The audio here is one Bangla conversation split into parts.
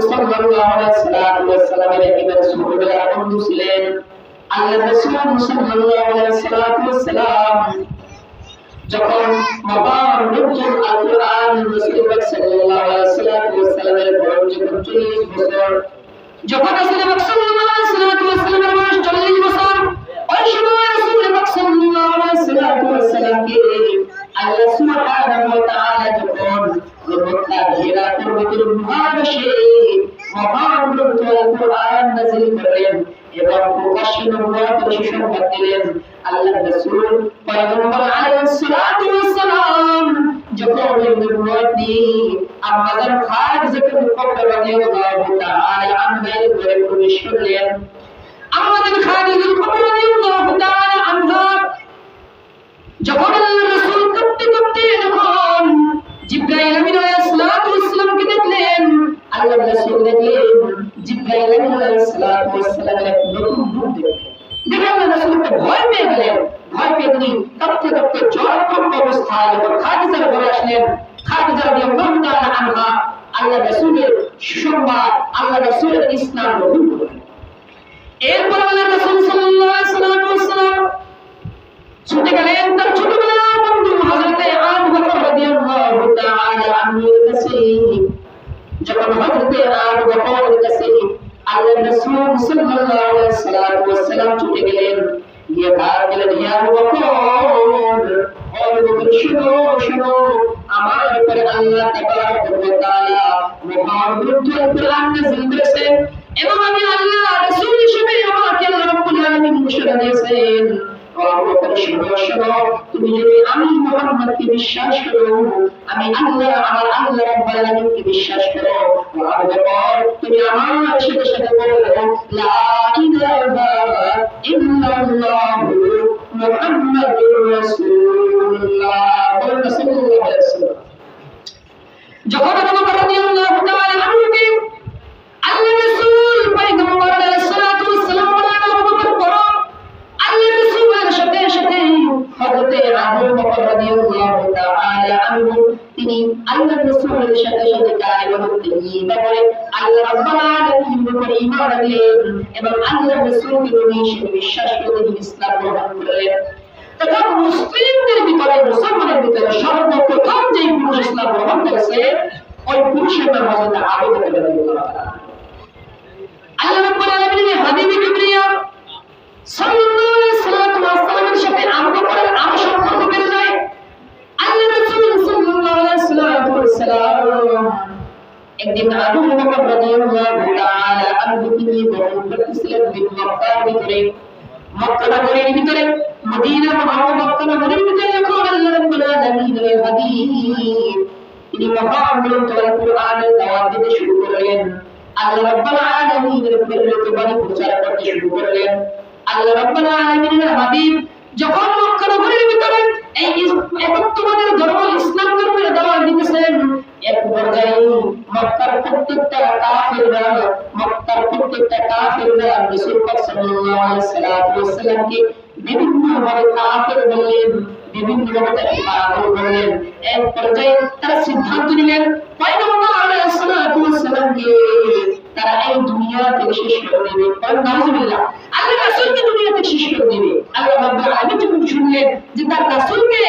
সাল্লাল্লাহু আলাইহি ওয়াসাল্লামের একেবারে ছোটবেলার বন্ধু ছিলেন। আল্লাহ রাসূল সাল্লাল্লাহু আলাইহি ওয়াসাল্লাম যখন মুবাররুল আল-কুরআন রাসূল সাল্লাল্লাহু আলাইহি ওয়াসাল্লামের বয়স যখন 40 বছর, যখন রাসূল সাল্লাল্লাহু আলাইহি ওয়াসাল্লামের বয়স 40 বছর, ওই সময় রাসূল সাল্লাল্লাহু আলাইহি ওয়াসাল্লামকে আল্লাহ সুবহানাহু ওয়া তাআলা যখন মক্কা ঘেরা পর্বতের মহাদেশে মুবাররুল আল-কুরআন নাযিল করলেন এবং প্রকাশ্যে নবুয়তের সুসংবাদ দিলেন। আল্লাহ রাসূল পয়গম্বর আলাইহিস সালাতু ওয়াস সালাম যখন নবুয়ত নিয়ে আমাদের খাদিজাতুল কুবরা রাদিয়াল্লাহু তাআলা আনহার ঘরে প্রবেশ করলেন। আমাদের খাদিজাতুল কুবরা রাদিয়াল্লাহু তাআলা আনহা যখন আল্লাহ রাসূল কাঁদতে কাঁদতে যখন জিবরাইল আমিন আলাইহিস সালাতু ওয়াস সালামকে দেখলেন, আল্লাহ রাসূল দেখলেন জিবরাইল আমিন আলাইহিস সালাতু ওয়াস সালামের এক নতুন রূপ দেখে আল্লাহ রাসূল ভয় পেয়ে গেলেন। ভয় পেয়ে তিনি কাঁদতে কাঁদতে জ্বরকম্প অবস্থায় যখন খাদিজার ঘরে আসলেন, খাদিজা রাদিয়াল্লাহু তাআলা আনহা আল্লাহ রাসূলের সুসংবাদ, আল্লাহ রাসূলের ইসলাম গ্রহণ করলেন। এরপর আল্লাহ রাসূল সাল্লাল্লাহু আলাইহি ওয়াসাল্লাম ছুটে গেলেন তার ছোটবেলার বন্ধু হযরতে আবু বকর রাদিয়াল্লাহু তাআলা আনহুর কাছে। যখন হযরতে আবু বকরের কাছে আল্লাহ রাসূল সাল্লাল্লাহু আলাইহি ওয়াসাল্লাম ছুটে গেলেন, গিয়ে ডাক দিলেন, হে আবু বকর, আবু বকর শুনো শুনো, আমার উপরে আল্লাহ তাবারক ওয়া তাআলা মুহাম্মদুর কুরআন নাযিল করেছেন এবং আমি আল্লাহ রাসূল হিসেবে আমাকে আল্লাহ রাব্বুল আলামিন ঘোষণা দিয়েছেন। তুমি যদি আমি মুহাম্মদকে বিশ্বাস করো, আমি আল্লাহ আমার আল্লাহ রাব্বুল আলামিনকে বিশ্বাস করো, আবু বকর তুমি আমার সাথে সাথে বলো লা ইলাহা ইল্লাল্লাহ মুহাম্মাদুর রাসূলুল্লাহ সাল্লাল্লাহু আলাইহি ওয়াসাল্লাম। যখন আবু বকর রাদিয়াল্লাহু তাআলা আনহুকে আল্লাহ রাসূল পয়গম্বর আলাইহিস সালাতু ওয়াস সালাম বলেন, আবু বকর পড়ো, আল্লাহ রাসূলের সাথে সাথে হযরতে আবু বকর রাদিয়াল্লাহু তাআলা আনহু তিনি আল্লাহ রাসূলের সাথে সাথে কালিমাতুত তাইয়্যিবা বলে আল্লাহ রাব্বুল আলামিনের উপর ঈমান আনলেন এবং আল্লাহ রাসূলকে নবী হিসেবে বিশ্বাস করে তিনি ইসলাম গ্রহণ করলেন। তখন মুসলিমদের ভিতরে, মুসলমানদের ভিতরে সর্বপ্রথম যে পুরুষ ইসলাম গ্রহণ করেছে ওই পুরুষের নাম হযরত আবু বকর রাদিয়াল্লাহু তাআলা। আল্লাহ রাব্বুল আলামিনের হাবিবে কিবরিয়া সাল্লাল্লাহু আলাইহি ওয়াসাল্লামের সাথে আবু বকরের আরো সম্পর্ক বেড়ে যায়। আল্লাহ রাসূল সাল্লাল্লাহু আলাইহি ওয়াসাল্লাম একদিন আবু বকর রাদিয়াল্লাহু তাআলা আনহু তিনি ভ্রমণ করতেছিলেন মক্কার ভিতরে, মক্কা নগরীর ভিতরে, মদিনা মুনাওয়ারা মক্কা নগরীর ভিতরে। যখন আল্লাহ রাব্বুল আলামিনের হাবিব তিনি মুহাম্মদুর কুরআনের দাওয়াত দিতে শুরু করলেন, আল্লাহ রাব্বুল আলামিনের প্রেরিত বাণী প্রচার করতে শুরু করলেন। আল্লাহ রাব্বুল আলামিনের হাবিব যখন মক্কা নগরীর ভিতরে এই একত্ববাদের ধর্ম ইসলাম ধর্মের দাওয়াত দিতেছেন, এক পর্যায়ে মক্কার প্রত্যেকটা কাফিররা রাসূল পাক সাল্লাল্লাহু আলাইহি ওয়াসাল্লামকে বিভিন্ন ভাবে কাফির বললেন, বিভিন্ন ভাবে তাকে পাগল বললেন। এক পর্যায়ে তারা সিদ্ধান্ত নিলেন পয়গম্বর আলাইহিস সালাতু ওয়াসসালামকে তারা এই দুনিয়া থেকে শেষ করে দেবে। নাউজুবিল্লাহ, আল্লাহ রাসূলকে দুনিয়া থেকে শেষ করে দেবে। আল্লাহ রাব্বুল আলামিন যখন শুনলেন যে তার রাসূলকে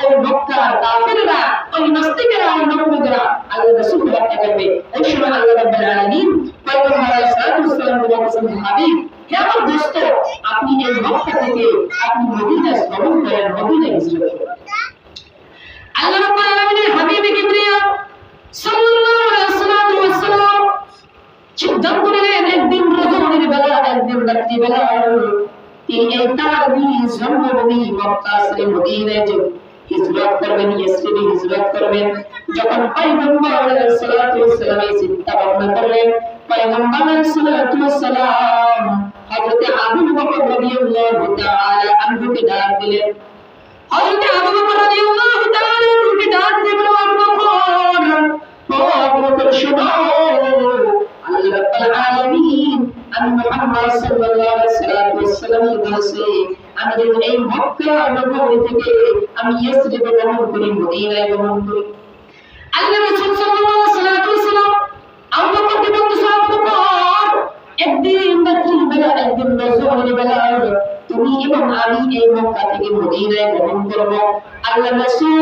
ওই মক্কার কাফিররা, ওই নাস্তিকেরা, ওই নবুয়তরা আল্লাহ রাসূলকে হত্যা করবে, ওই সময় আল্লাহ রাব্বুল আলামিন পয়গম্বর আলাইহিস সালাতু ওয়াসসালামকে বলেছেন, হাবিব হে আমার দোস্ত, আপনি এই মক্কা থেকে আপনি মদিনায় গমন করেন, মদিনায় হিজরত করেন। আল্লাহ রাব্বুল আলামিনের হাবিবে কিবরিয়া সাল্লাল্লাহু আলাইহি ওয়াসাল্লাম সিদ্ধান্ত নিলেন একদিন রজনীর বেলা, একদিন রাত্রি বেলা তিনি এই তার নিজ জন্মভূমি মক্কা থেকে মদিনায় হিজরত করবেন, ইসলামে হিজরত করবেন। যখন পয়গম্বর আলাইহিস সালাতু ওয়াসসালাম এই চিন্তা ভাবনা করলেন, পয়গম্বর আলাইহিস সালাতু ওয়াসসালাম হযরত আবু বকর রাদিয়াল্লাহু তাআলা আনহুকে ডাক দিলেন। হযরত আবু বকর রাদিয়াল্লাহু তাআলা আনহুকে ডাক দিলেন, আবু বকর, ও আবু বকর শুনো, আল্লাহ রাব্বুল আলামিন আমি মুহাম্মদ সাল্লাল্লাহু আলাইহি ওয়াসাল্লামের কাছে আমি যদি এই মক্কা নগরী থেকে আমি ইসরিবে গমন করি, মদিনায় গমন করি, আল্লাহ রাসূল সাল্লাল্লাহু আলাইহি ওয়াসাল্লাম আবু বকরকে বলতেছে, আবু বকর, একদিন রাত্রিবেলা, একদিন রজনীর বেলা তুমি এবং আমি এই মক্কা থেকে মদিনায় গমন করব। আল্লাহ রাসূল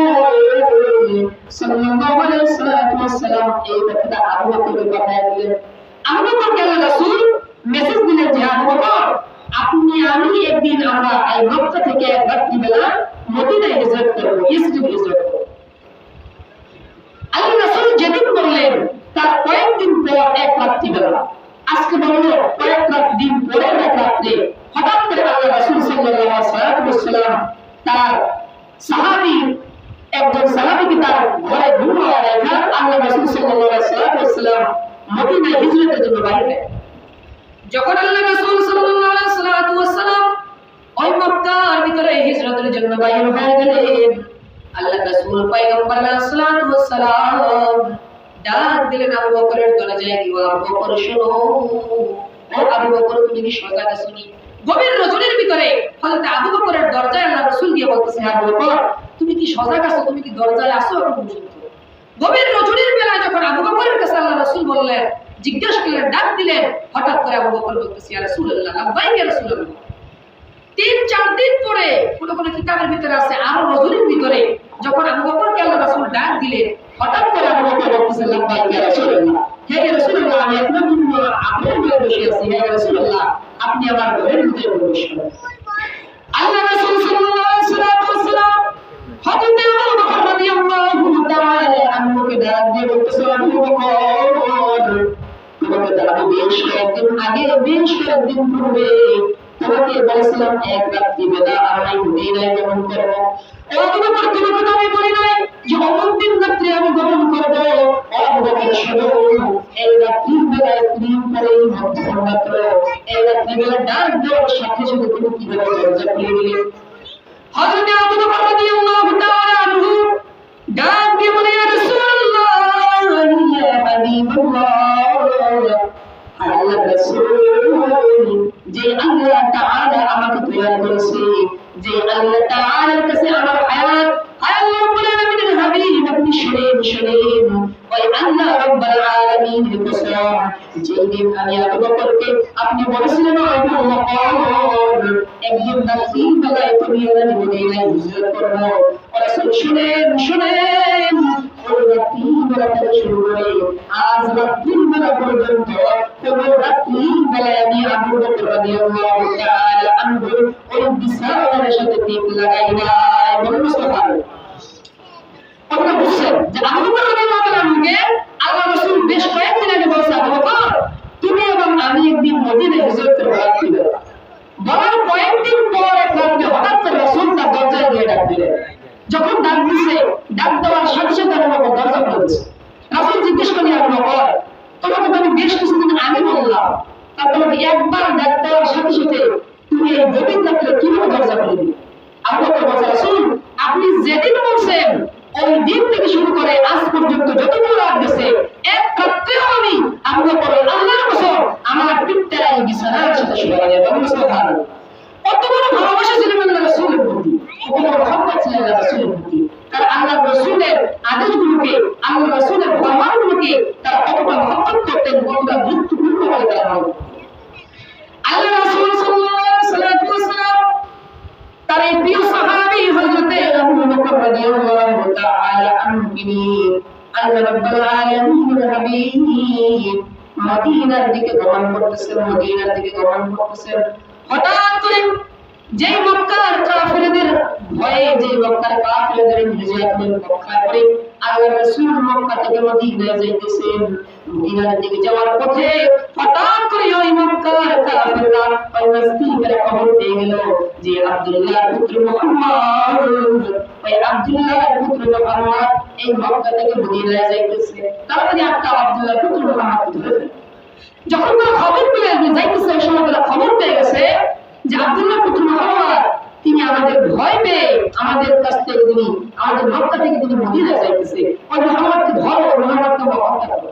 সাল্লাল্লাহু আলাইহি ওয়াসাল্লাম এই কথাটা আবু বকরকে পাঠিয়ে দিলেন। আবু বকরকে আল্লাহ রাসূল মেসেজ দিলেন যে, আবু বকর, আপনি আমি একদিন আমরা এই মক্কা থেকে রাত্রিবেলা মদিনায় হিজরত করব, ইসলাম হিজরত করব। আল্লাহ রাসূল যেদিন বললেন তার কয়েকদিন পর এক রাত্রিবেলা, আজকে বললো কয়েক দিন পরের এক রাত্রে, হঠাৎ করে আল্লাহ রাসূল সাল্লাল্লাহু আলাইহি ওয়াসাল্লাম তার সাহাবী একজন সাহাবীকে তার ঘরে ঘুমায় রেখে আল্লাহ রাসূল সাল্লাল্লাহু আলাইহি ওয়াসাল্লাম মদিনায় হিজরতের জন্য বাইরে। যখন আল্লাহ রাসূল সাল্লাল্লাহু আলাইহি ওয়াসাল্লাম ওই মক্কার ভিতরে হিজরতের জন্য বাইরে হয়ে গেলেন, আল্লাহ রাসূল পয়গম্বর সাল্লাল্লাহু আলাইহি ওয়াসাল্লাম ডাক দিলেন আবু বকরের দরজায় গিয়ে, আবু বকর শোনো, ও আবু বকর তুমি কি সজাগ আছো? গভীর রজনীর ভিতরে হযরত আবু বকরের দরজায় আল্লাহ রাসূল গিয়ে বলতেছে, আবু বকর তুমি কি সজাগ আছো? তুমি কি দরজায় আছো? গভীর রজনীর বেলায় যখন আবু বকরের কাছে আল্লাহ রাসূল বললেন, জিজ্ঞেস করলেন, ডাক দিলেন, হঠাৎ করে আবু বকর বলতেছে, ইয়া রাসূলুল্লাহ, লাব্বাইক ইয়া রাসূলুল্লাহ। 3-4 দিন পরে কোন কিতাবের ভিতরে আছে আরো রজনীর ভিতরে যখন আবু বকরকে আল্লাহ রাসূল ডাক দিলেন, হঠাৎ করে আবু বকর বলতেছে, লাব্বাইক ইয়া রাসূলুল্লাহ, হে ইয়া রাসূলুল্লাহ, আমি আপনার জন্য আপনার ঘরে বসে আছি, হে ইয়া রাসূলুল্লাহ, আপনি আমার ঘরের ভিতরে প্রবেশ করুন। আল্লাহ রাসূল সাল্লাল্লাহু আলাইহি ওয়াসাল্লাম হযরত আবু বকর রাদিয়াল্লাহু তাআলা আনহুকে ডাক দিয়ে বলতেছে, আবু বকর, তোমাকে তারা বেশ কয়েকদিন আগে, বেশ কয়েকদিন পূর্বে তোমাকে বলেছিলাম এক রাত্রিবেলা আমি মদিনায় গমন করব। আবু বকর, তোমাকে তো আমি বলি নাই যে অমুক দিন রাত্রে আমি গমন করব। আবু বকর শোনো, এই রাত্রিবেলায় তুমি পরে মাত্র এই রাত্রিবেলা ডাক দেওয়ার সাথে সাথে তুমি কিভাবে দরজা খুলে দিলে? হযরত আবু বকর রাদিয়াল্লাহু তাআলা আনহু ডাক দিয়ে বলে, ইয়া রাসূলুল্লাহ, ইয়া হাবিবাল্লাহ, আল্লাহ রাসূল, যে আল্লাহ তাআলা আমাকে তৈরি করেছে, যে আল্লাহ তাআলার কাছে আমার হায়াত, আল্লাহ রাব্বুল আলামিনের হাবিব, আপনি শুনেন, ওই আল্লাহ রাব্বুল আলামিনের কসম, যেদিন আমি আবু বকরকে আপনি বলেছিলেন, আবু বকর, একদিন রাত্রিবেলায় তুমি আমার মদিনায় হিজরত করবে। রাসূল শুনেন, ওই রাত্রিবেলা থেকে শুরু করে আজ রাত্রিবেলা পর্যন্ত কোন রাত্রিবেলায় আমি আবু বকর রাদিয়াল্লাহু তাআলা আনহু ওই বিছানার সাথে টিপ লাগাই নাই। বলুন সুবহানাল্লাহ। আপনারা বুঝছেন যে আবু বকর রাদিয়াল্লাহু তাআলা আনহুকে আল্লাহ রাসূল বেশ কয়েকদিন আগে বলছে, আবু বকর, তুমি এবং আমি একদিন মদিনায় হিজরত করব রাত্রিবেলা। বলার কয়েকদিন পর এক রাত্রে হঠাৎ করে রাসূল তার দরজায় গিয়ে ডাক দিলেন। যখন ডাক দিছে, ডাক দেওয়ার সাথে সাথে আবু বকর দরজা খুলেছে। রাসূল জিজ্ঞেস করলেন, আবু বকর, তোমাকে তো আমি বেশ কিছুদিন আগে বললাম, তারপরে একবার ডাক দেওয়ার সাথে সাথে তুমি এই গভীর রাত্রে কিভাবে দরজা খুলে দিলে? আবু বকর বলছে, রাসূল, আপনি যেদিন বলছেন ওই দিন থেকে শুরু করে আজ পর্যন্ত যতগুলো রাত গেছে, এক রাত্রেও আমি আবু বকর আল্লাহর কসম আমার পিঠটা এই বিছানার সাথে শুয়ে গেছে। বলুন সুবহানাল্লাহ। কত বড় ভালোবাসা ছিল আল্লাহ রাসূলের প্রতি, কত বড় মহব্বত ছিল আল্লাহ রাসূলের প্রতি। তারা আল্লাহ রাসূলের আদেশগুলোকে, আল্লাহ রাসূলের ফরমানগুলোকে তারা কতটা মহব্বত করতেন, কতটা গুরুত্বপূর্ণ বলে তারা ভাবতেন। আল্লাহ রাসূল সাল্লাল্লাহু আলাইহি ওয়াসাল্লাম তার এই প্রিয় সাহাবী হযরত আবু বকর রাদিয়াল্লাহু তাআলা আনহু আল্লাহ রাব্বুল আলামিনের হাবিব মদিনার দিকে গমন করতেছেন। হঠাৎ করে যেই মক্কার কাফিরদের ভয়ে, যে মক্কার কাফিরদের নির্যাতনের রক্ষা করে আল্লাহ রাসূল মক্কা থেকে মদিনায় যাইতেছেন। মদিনার দিকে যাওয়ার পথে হঠাৎ করে ওই মক্কার কাফিররা ওই মুসলিমদের খবর পেয়ে গেল যে আব্দুল্লাহ পুত্র মুহাম্মদ, ওই আব্দুল্লাহ পুত্র মুহাম্মদ এই মক্কা থেকে মদিনায় যাইতেছে। তারপরে একটা আব্দুল্লাহ পুত্র মুহাম্মদ ধরে যখন তারা খবর পেয়ে যাইতেছে, ওই সময় তারা খবর পেয়ে গেছে যে আব্দুল্লাহ পুত্র মুহাম্মদ তিনি আমাদের ভয় পেয়ে আমাদের কাছ থেকে তিনি আমাদের মক্কা থেকে তিনি মদিনায় যাইতেছে। ওই মুহাম্মদকে ধরো, মুহাম্মদকে হত্যা করো।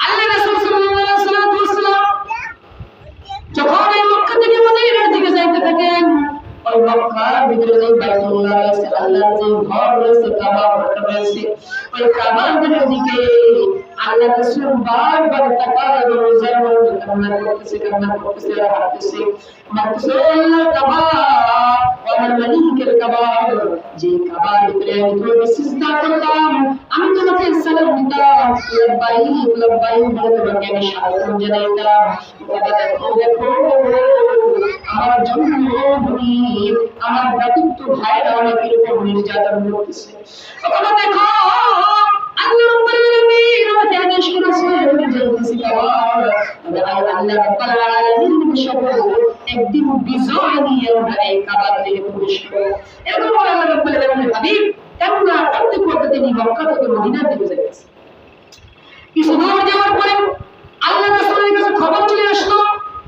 আল্লাহ রাসূল সাল্লাল্লাহু আলাইহি ওয়াসাল্লাম যখন এই মক্কা থেকে মদিনার দিকে যাইতে থাকেন, ওই মক্কার ভিতরে যে বাইতুল্লাহ আছে, আল্লাহর যে ঘর রয়েছে, কাবা ঘর রয়েছে, ওই কাবার দিকে আল্লাহ রাসূল বারবার তাকায় রোজার মধ্যে কান্না করতেছে আর হাঁটতেছে মারতেছে আল্লাহ কাবা আমার মালিকের কাবা যে কাবার ভিতরে আমি তোমাকে সিজদা করলাম আমি তোমাকে সালাম দিতাম লব্বাইক লব্বাইক বলে তোমাকে আমি স্বাগত জানাইতাম দেখো দেখো আমার জন্মভূমি আমার দাতুত্ব ভাইরা আমাকে এরকম নির্যাতন করতেছে ওখানে দেখো আল্লাহ রাব্বুল আলামিন আমাকে আদেশ করেছে আমি যাইতেছি কাবার তবে আল্লাহ রাব্বুল আলামিন বিশ্বকে একদিন বিজয় নিয়ে আমরা এই কাবার থেকে প্রবেশ করব এরকম আল্লাহ রাব্বুল আলামিন হাবিব কেননা করতে করতে তিনি মক্কা থেকে মদিনার দিকে যাচ্ছেন কিছু দূর যাওয়ার পরে আল্লাহ রাসূলের কাছে খবর চলে আসলো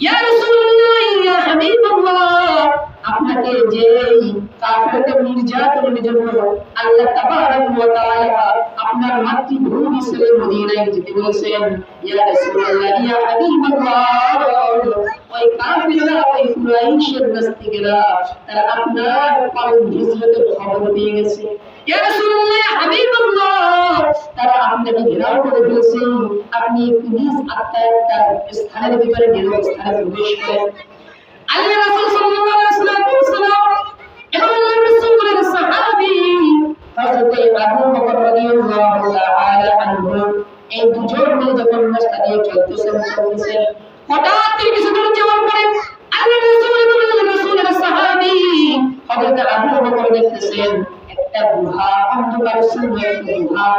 ইয়া রাসূলুল্লাহ ইয়া হাবিবাল্লাহ আপনাকে যে কাফেরদের নির্যাতনের জন্য আল্লাহ তাবারক ওয়া তাআলা আপনার মাতৃভূমি ছেড়ে মদিনায় যেতে বলেছেন ইয়া রাসূলুল্লাহ ইয়া হাবিবাল্লাহ ওই কাফেররা ওই কুরাইশের নাস্তিকেরা তারা আপনার পালন হিজরতের খবর পেয়ে গেছে ইয়া রাসূলুল্লাহ ইয়া হাবিবাল্লাহ তারা আপনাকে ঘেরাও করে ফেলেছে আপনি নিজ আত্মার একটা স্থানের ভিতরে স্থানে প্রবেশ করেন আল্লাহ রাসূল সাল্লাল্লাহু আলাইহি ওয়াসাল্লাম এবং আল্লাহর রাসূলের সাহাবী হযরত আবু বকর রাদিয়াল্লাহু তাআলা আনহু এই দুজন মিলে যখন রাস্তা দিয়ে চলতেছেন হঠাৎ কিছু দূর যাওয়ার পরে আল্লাহর রাসূল এবং আল্লাহর রাসূলের সাহাবী হযরত আবু বকর দেখতেছেন একটা গুহা অন্ধকার শূন্য একটা গুহা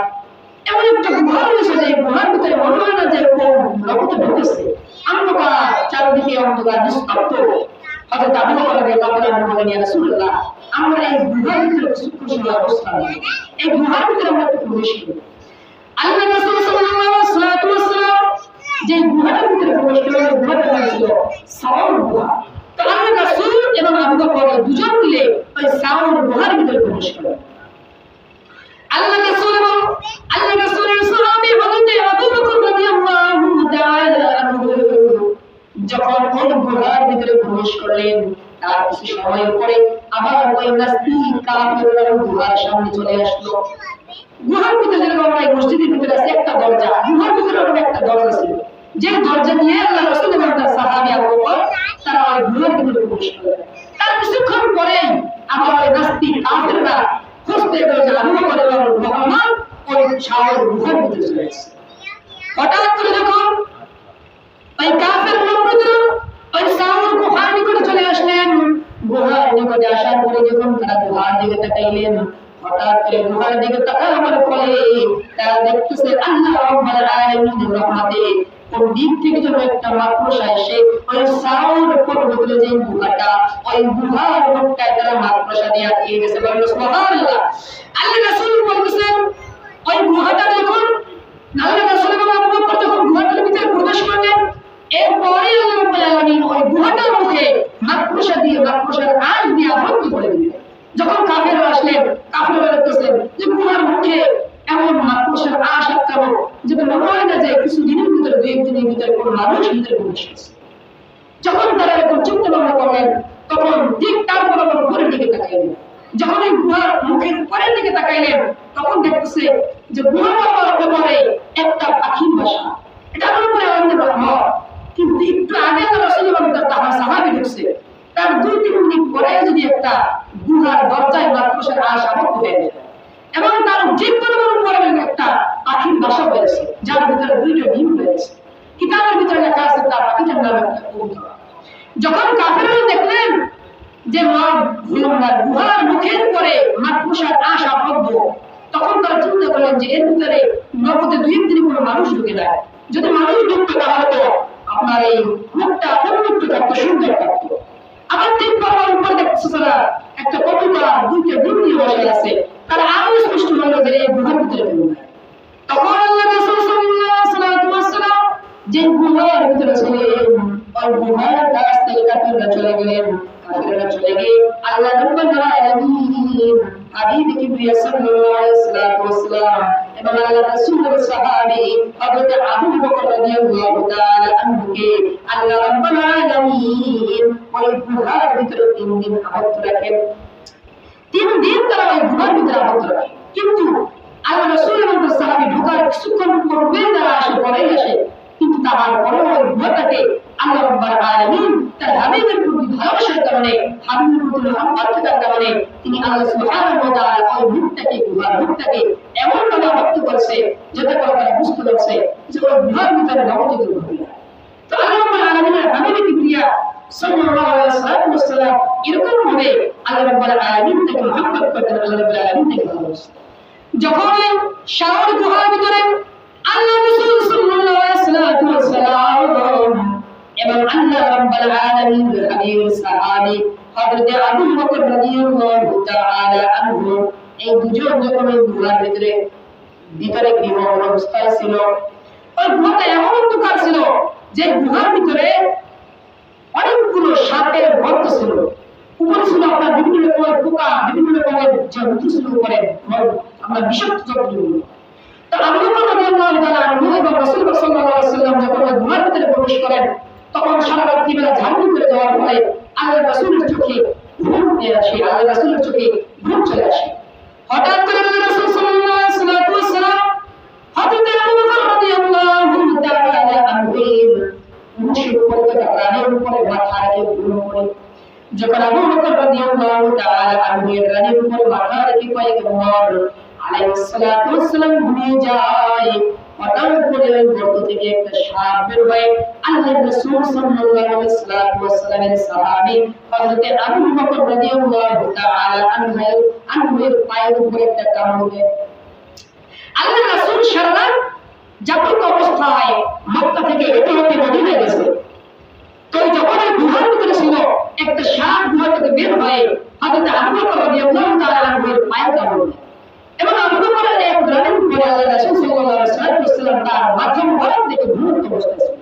এমন একটা গুহা রয়েছে যে গুহার ভিতরে মনে হয় না যে কোন লোক ঢুকেছে অন্ধকার চারদিকে অন্ধকার নিস্তব্ধ হযরত আবু বকর রাদিয়াল্লাহু তাআলা বলেন ইয়া রাসূলুল্লাহ আমরা এই গুহার ভিতরে সুখী অবস্থান এই গুহার ভিতরে আমরা প্রবেশ করি আল্লাহ রাসূল সাল্লাল্লাহু আলাইহি ওয়াসাল্লাম যে গুহার ভিতরে প্রবেশ করলেন গুহাটা ছিল সাওর গুহা তো আল্লাহ রাসূল এবং আবু বকর দুজন মিলে ওই সাওর গুহার ভিতরে প্রবেশ করলেন আল্লাহ রাসূল এবং আল্লাহ রাসূলের সাহাবী হযরত আবু বকর রাদিয়াল্লাহু তাআলা আনহু যখন ওই গুহার ভিতরে প্রবেশ করলেন তার কিছু সময় পরে আবার ওই নাস্তিক কাফেররা গুহার সামনে চলে আসলো গুহার ভিতরে যেরকম আমরা এই মসজিদের ভিতরে আছে একটা দরজা গুহার ভিতরে একটা দরজা ছিল যে দরজা নিয়ে আল্লাহ রাসূল এবং তার সাহাবী আবু বকর তারা ওই গুহার ভিতরে প্রবেশ করলেন তার কিছুক্ষণ পরে আবার ওই নাস্তিক কাফেররা খুঁজতে গেছে আবু বকর এবং মুহাম্মদ ওই শাওর গুহার ভিতরে চলে এসেছে হঠাৎ করে যখন ওই কাফের মুশরিকরা ওই শাওর গুহার নিকটে চলে আসলেন গুহার নিকটে আসার পরে যখন তারা গুহার দিকে তাকাইলেন হঠাৎ করে গুহার দিকে তাকানোর ফলে তারা দেখতেছে আল্লাহ রাব্বুল আলামিনের রহমতে কোন দিক থেকে যেন একটা মাকড়সা এসে ওই শাওর পর্বতের যে গুহাটা ওই গুহার মুখটায় তারা মাকড়সা দিয়ে আটকে গেছে বলেন সুবহানাল্লাহ আল্লাহ রাসূল বলতেছেন ওই গুহাটা যখন আল্লাহ রাসূল এবং আবু বকর যখন গুহাটার ভিতরে প্রবেশ করলেন এরপরে আল্লাহ রাব্বুল আলামিন ওই গুহাটার মুখে মাকড়সার আঁশ দিয়ে আবদ্ধ করে দিলেন যখন কাফেররা আসলেন কাফেররা দেখতেছেন যে গুহার মুখে এমন মাকড়সার আঁশ আটকানো যেটা মনে হয় না যে কিছু দিনের ভিতরে দুই একদিনের ভিতরে কোনো মানুষ ভিতরে প্রবেশ করছে যখন তারা এরকম চিন্তা ভাবনা করলেন তখন ঠিক তার বরাবর উপরের দিকে তাকাইলেন যখন এই গুহার মুখের উপরের দিকে তাকাইলেন তখন দেখতেছে যে গুহার উপরে একটা পাখির বাসা এটা মনে করে আমাদের রহমত কিন্তু একটু আগে আল্লাহ রাসূল এবং তার সাহাবী ঢুকছে তার 2-3 মিনিট পরে যদি একটা গুহার দরজায় মাকড়সার আঁশ আবদ্ধ হয়ে যায় এবং তার ঠিক বরাবর উপরে একটা পাখির বাসা হয়েছে যার ভিতরে 2টা ডিম রয়েছে কিতাবের ভিতরে লেখা আছে তার পাখিটার নাম একটা কবুতর যখন কাফেররা দেখলেন যে গুহার মুখের উপরে মাকড়সার আঁশ আবদ্ধ তখন তারা চিন্তা করলেন যে এর ভিতরে নগদে 2-3 কোনো মানুষ ঢুকে যায় যদি মানুষ ঢুকতো তাহলে তো আপনার এই মুখটা উন্মুক্ত থাকতো সুন্দর থাকতো আবার ঠিক বরাবর উপরে দেখতেছে তারা একটা কবুতর 2টা ডিম নিয়ে বসে আছে তারা আরো স্পষ্ট হলো যে এই গুহার ভিতরে ঢুকে তখন আল্লাহ রাসূল সাল্লাল্লাহু আলাইহি ওয়াসাল্লাম যে গুহার ভিতরে ছিলেন ওই গুহার কাছ থেকে কাফেররা চলে গেলেন আল্লাহ রাব্বুল আলামিন হাবিব কিবরিয়া সাল্লাল্লাহু আলাইহি ওয়াসাল্লাম এবং আল্লাহ রাসূলের সাহাবী হযরত আবু বকর রাদিয়াল্লাহু তাআলা আনহুকে আল্লাহ রাব্বুল আলামিন ওই গুহার ভিতরে 3 দিন আবদ্ধ রাখেন 3 দিন তারা ওই গুহার ভিতরে আবদ্ধ রাখেন কিন্তু আল্লাহ রাসূল এবং সাহাবী ঢোকার কিছুক্ষণ পূর্বে তারা আসে পরে আসে, কিন্তু তারপরে ওই গুহাটাকে আল্লাহ রাব্বুল আলামিন তার হাবিবের প্রতি ভালোবাসার কারণে, হাবিবের প্রতি মহব্বত থাকার কারণে তিনি আল্লাহ সুবহানাহু ওয়া তাআলা ওই গুহাটাকে এমন ভাবে আবদ্ধ করেছে যাতে করে তারা বুঝতে পারছে যে ওই গুহার ভিতরে নবজাতক ঘটনা। তো আল্লাহ রাব্বুল আলামিনের হাবিবের প্রিয়া সাল্লাল্লাহু আলাইহি ওয়াসাল্লাম এরকম ভাবে আল্লাহ রাব্বুল আলামিন থেকে মহব্বত করতেন, আল্লাহ রাব্বুল আলামিন থেকে ভালোবাসতেন। যখন শাওর গুহার ভিতরে আল্লাহ রাসূল সাল্লাল্লাহু আলাইহি ওয়াসাল্লাম এবং আল্লাহ রাব্বুল আলামিনের হাবিব সাহাবী হযরত আবু বকর রাদিয়াল্লাহু তাআলা আনহু এই দুজন যখন গুহার ভিতরে গৃহ অবস্থায় ছিল, ওই গুহাটা এমন অন্ধকার ছিল যে গুহার ভিতরে অনেকগুলো সাপের গর্ত ছিল, উপরে ছিল আপনার বিভিন্ন রকমের পোকা, বিভিন্ন রকমের জন্তু ছিল উপরে, আমরা বিষাক্ত জন্তুগুলো। তো আবু বকর রাদিয়াল্লাহু তাআলা আনহু এবং রাসূল সাল্লাল্লাহু আলাইহি ওয়াসাল্লাম যখন গুহার ভিতরে প্রবেশ করেন, তখন সারা রাত্রি বেলা ঝাঁকুনি করে যাওয়ার ফলে আল্লাহ রাসূলের চোখে ঘুম আসে, আল্লাহ রাসূলের চোখে ঘুম চলে আসে। হঠাৎ করে আল্লাহ রাসূল সাল্লাল্লাহু আলাইহি ওয়াসাল্লাম হযরত আবু বকর রাদিয়াল্লাহু তাআলা আনহু মুশরিক করতে রানের উপরে মাথা রেখে ঘুম পড়ে। যখন আবু বকর রাদিয়াল্লাহু তাআলা আনহু রানের উপরে মাথা রেখে পয়গম্বর আলাইহিস সালাতু ওয়াস সালাম ঘুমিয়ে যায়, হঠাৎ করে ওই গর্ত থেকে একটা সাপ বের হয়ে আল্লাহর রাসূল সাল্লাল্লাহু আলাইহি ওয়াস সাল্লামের সাহাবী হযরত আবু বকর রাদিয়াল্লাহু তাআলা আনহুর পায়ের উপরে একটা কামড় দেয়। আল্লাহর রাসূল সারা রাত জাগ্রত অবস্থায় মক্কা থেকে হেঁটে হেঁটে মদিনায় গেছে। তো যখন গুহার ভিতরে ছিল, একটা সাপ গুহা থেকে বের হয়ে হযরত আবু বকর রাদিয়াল্লাহু তাআলা আনহুর পায়ে কামড় দেয় এবং আবু বকরের এক গ্রামের উপরে আল্লাহ রাসূল সাল্লাল্লাহু আলাইহি ওয়াসাল্লাম তার মাথা মোবারক দেখে ঘুমন্ত অবস্থায় ছিল।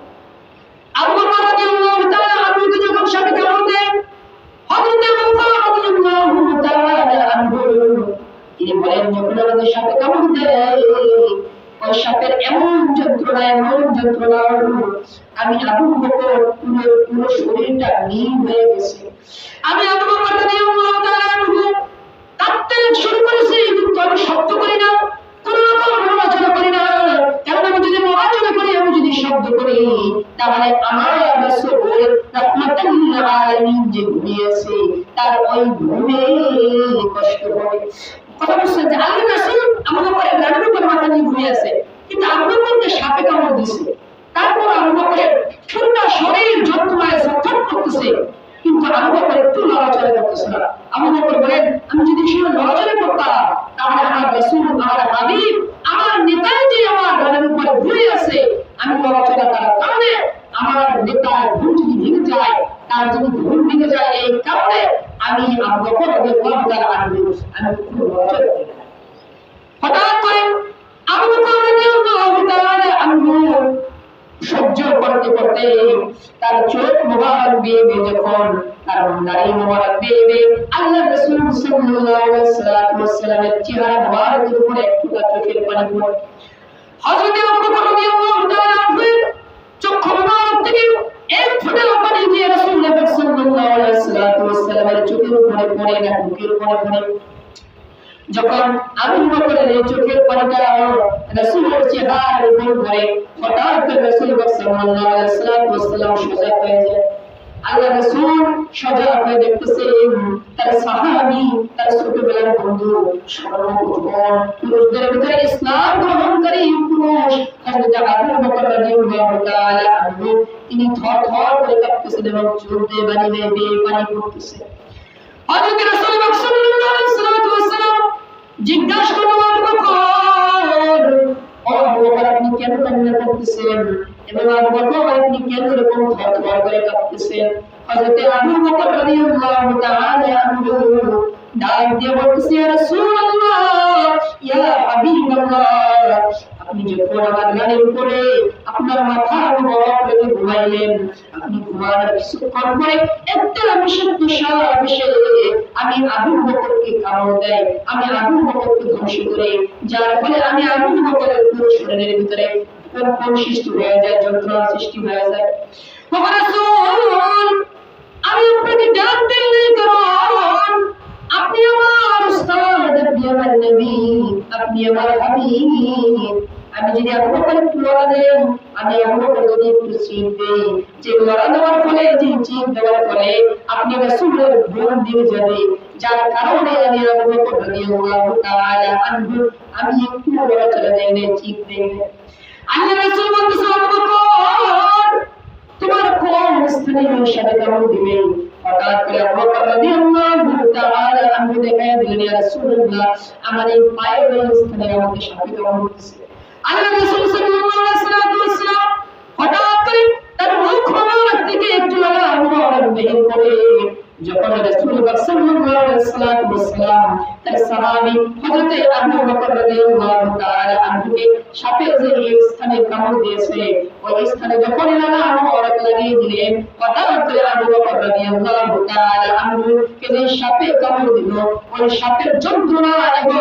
আবু বকর রাদিয়াল্লাহু তাআলা আনহুকে যখন সাপে কামড় দেয়, হযরত আবু বকর রাদিয়াল্লাহু তাআলা আনহু তিনি বলেন, যখন আমাদের সাপে কামড় দেয় ওই সাপের এমন যন্ত্রণা আমি আবু বকর পুরো শরীরটা নীল হয়ে গেছে। আমি আবু বকর রাদিয়াল্লাহু তাআলা আনহু কাঁদতে শুরু করেছি, কিন্তু আমি শব্দ করি না, কোনো রকম নড়াচড়া করি না, কারণ আমি যদি নড়াচড়া করি, আমি যদি শব্দ করি, তাহলে আমার রাসূল রাহমাতুল লিল আলামিন যে ঘুমিয়েছে তার ওই ঘুমে কষ্ট হবে। কথা বুঝছেন যে আল্লাহ রাসূল আবু বকরের গায়ের উপর মাথা দিয়ে ঘুমিয়ে আছে, কিন্তু আবু বকরকে সাপে কামড় দিয়েছে। তারপর আবু বকরের পুরো শরীর যন্ত্রণায় ছটফট করতেছে, কিন্তু আবু বকর একটু নড়াচড়া করতেছে না। আবু বকর বলেন, আমি যদি শুনে নড়াচড়া করতাম তাহলে আমার রাসূল, আমার হাবিব, আমার নেতা যে আমার গায়ের উপরে ঘুরে আছে, আমি নড়াচড়া করার কারণে আমার নেতার ঘুম যদি ভেঙে যায়, তার যদি ঘুম ভেঙে যায়, এই কারণে আমি আবু বকর রাদিয়াল্লাহু তাআলা আনহু আমি খুব নড়াচড়া করি। হঠাৎ করে আবু বকর রাদিয়াল্লাহু তাআলা আনহু সহ্য করতে করতে তার চোখ মোবারক বেয়ে যখন তার নারী মোবারক বেয়ে আল্লাহ রাসূল সাল্লাল্লাহু আলাইহি ওয়াসাল্লামের চেহারা মোবারকের উপরে একটু চোখের পানি পড়ে। হযরত আবু বকর রাদিয়াল্লাহু তাআলা আনহু চোখ মোবারক থেকে এক ফোঁটা পানি দিয়ে রাসূল সাল্লাল্লাহু আলাইহি ওয়াসাল্লামের চোখের উপরে পড়ে না, বুকের উপরে পড়ে। যখন আবু বকরের এই চোখের পানিটা রাসূলের চেহারার উপর পড়ে, হঠাৎ করে রাসূল সাল্লাল্লাহু আলাইহি ওয়াসাল্লাম সজাগ হয়ে যায়। আল্লাহ রাসূল সজাগ হয়ে দেখতেছেন তার সাহাবী, তার ছোটবেলার বন্ধু, সর্বপ্রথম পুরুষদের ভিতরে ইসলাম গ্রহণকারী পুরুষ হযরত আবু বকর রাদিয়াল্লাহু তাআলা আনহু তিনি থরথর করে কাঁপতেছেন এবং চোখ দিয়ে পানি পড়তেছে। হযরত রাসূল সাল্লাল্লাহু আলাইহি ওয়াসাল্লাম জিজ্ঞাসা করলেন, আবু বকর, আবু বকর আপনি কেন কান্না করতেছেন এবং আবু বকর আপনি কেন এরকম থরথর করে কাঁপতেছেন? হযরত আবু বকর রাদিয়াল্লাহু তাআলা আনহু ডাক দিয়ে বলতেছে, ইয়া রাসূলুল্লাহ, ইয়া হাবিবাল্লাহ, আপনি যখন আমার গানের উপরে আপনার মাথা মোবারক রেখে ঘুমাইলেন, আপনি ঘুমানোর কিছুক্ষণ পরে একটা বিষাক্ত সাপ এসে আমি আবু বকরকে কামড় দেয়, আমি আবু বকরকে ধ্বংস করে, যার ফলে আমি আবু বকরের পুরো শরীরের ভিতরে কোন সৃষ্টি হয়ে যায়, যন্ত্রণা সৃষ্টি হয়ে যায়। রাসূল, আমি আপনাকে ডাক দিই কারণ আপনি আমার উস্তাদ, আপনি আমার নবী, আপনি আমার হাবিব যদি আবু বকর একটু লড়া দেন, আমি আবু বকর যদি একটু চিপ দেই, যে লড়া দেওয়ার ফলে, যে চিপ দেওয়ার ফলে আপনি রাসূলের ঘুম দিয়ে যাবে, যার কারণে আমি আবু বকর রাদিয়াল্লাহু তাআলা আনহু আমি একটু লড়াচড়া দেই না, চিপ দেই না। আল্লাহ রাসূল বলতেছেন, আবু বকর তোমার কোন স্থানীয় সাথে কেমন দিবে? হঠাৎ করে আবু বকর রাদিয়াল্লাহু তাআলা আনহু দেখায় দিলেন, ইয়া রাসূলুল্লাহ, আমার এই পায়ের এই স্থানে আমাকে সাথে কেমন করতেছে। আল্লাহ রাসূল সাল্লাল্লাহু আলাইহি ওয়াসাল্লাম হঠাৎ করে তার মুখ মোবারক থেকে একটু লাগা মোবারক বের করে, যখন রাসূল সাল্লাল্লাহু আলাইহি ওয়াসাল্লাম তার সাহাবী হযরত আবু বকর রাদিয়াল্লাহু তাআলা আনহুকে সাপে যে স্থানে কামড় দিয়েছে, ওই স্থানে যখন লাগা মোবারক লাগিয়ে দিলেন, হঠাৎ করে আবু বকর রাদিয়াল্লাহু তাআলা আনহুকে যে সাপে কামড় দিল, ওই সাপের যন্ত্রণা এবং